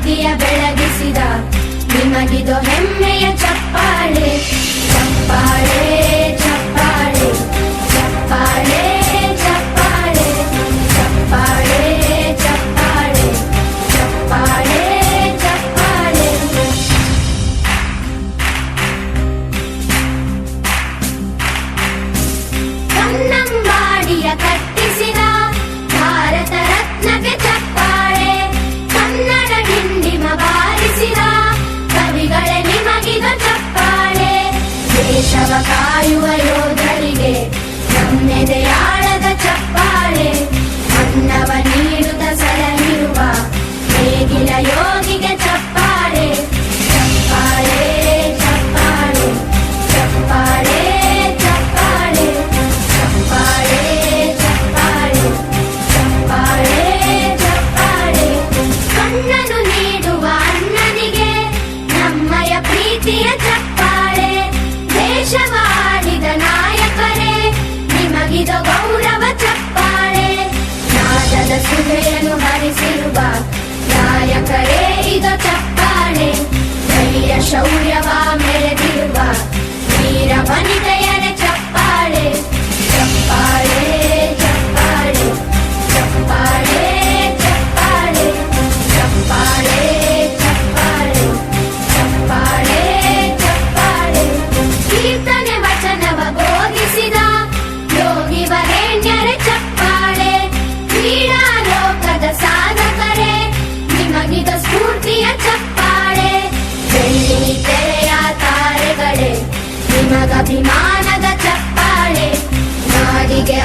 ಕೀರ್ತಿಯ ಬೆಳಗಿಸಿದ ನಿಮಗಿದು ಹೆಮ್ಮೆಯ ಚಪ್ಪಾಳೆ ಚಪ್ಪಾಳೆ ಚಪ್ಪಾಳೆ ಚಪ್ಪಾಳೆ ಚಪ್ಪಾಳೆ ಚಪ್ಪಾಳೆ ಚಪ್ಪಾಳೆ ಚಪ್ಪಾಳೆ ಚಪ್ಪಾಳೆ. ಕನ್ನಂಬಾಡಿಯ ಕಟ್ಟಿಸಿದ ಭಾರತ ರತ್ನಕ್ಕೆ ಚಪ್ಪಾಳೆ ಕನ್ನಡ ಡಿಂಡಿಮ ಬಾರಿಸಿದ ಕವಿಗಳೇ ನಿಮಗಿದ ಚಪ್ಪಾಳೆ. ದೇಶವ ಕಾಯುವ ಯೋಧರಿಗೆ ನಮ್ಮೆದೆಯಾಳದ ಚಪ್ಪಾಳೆ ಅನ್ನವ ನೀಡುತ್ತ ಸಲಹಿರುವ ನೇಗಿಲ ಯೋಗಿಗೆ ಚಪ್ಪಾಳೆ ಚಪ್ಪಾಳೆ ಚಪ್ಪಾಳೆ ಚಪ್ಪಾಳೆ ಚಪ್ಪಾಳೆ ಚಪ್ಪಾಳೆ ಚಪ್ಪಾಳೆ ಚಪ್ಪಾಳೆ ಚಪ್ಪಾಳೆ. ಕಣ್ಣನು ನೀಡುವ ಅಣ್ಣನಿಗೆ ನಮ್ಮಯ ಪ್ರೀತಿಯ ಚಪ್ಪಾಳೆ ದೇಶವಾಡಿದ ನಾಯಕರೇ ನಿಮಗಿದ ಗೌರವ ಚಪ್ಪಾಳೆ. ನಾದದ ಸುಧೆಯನ್ನು ಹರಿಸಿರುವ ನಾಯಕರೇ ಇದು ಚಪ್ಪಾಳೆ ಧೈರ್ಯ ಶೌರ್ಯವ ಮೆರೆದಿರುವ ವೀರ ವನಿತೆಯರ ಚಪ್ಪಾಳೆ ಚಪ್ಪಾಳೆ ಚಪ್ಪಾಳೆ ಚಪ್ಪಾಳೆ ಚಪ್ಪಾಳೆ ಚಪ್ಪಾಳೆ ಚಪ್ಪಾಳೆ ಚಪ್ಪಾಳೆ ಚಪ್ಪಾಳೆ. ಕೀರ್ತನೆ ವಚನವ ಬೋಧಿಸಿದ ಯೋಗಿ ವರೇಣ್ಯರ ಚಪ್ಪಾಳೆ ಕ್ರೀಡಾ ಲೋಕದ ಸಾಧಕರೇ ನಿಮಗಿದ ಸ್ಫೂರ್ತಿಯ ಚಪ್ಪಾಳೆ. ಬೆಳ್ಳಿ ತೆರೆಯ ತಾರೆಗಳೇ ನಿಮಗಭಿಮಾನದ ಚಪ್ಪಾಳೆ ನಾಡಿಗೆ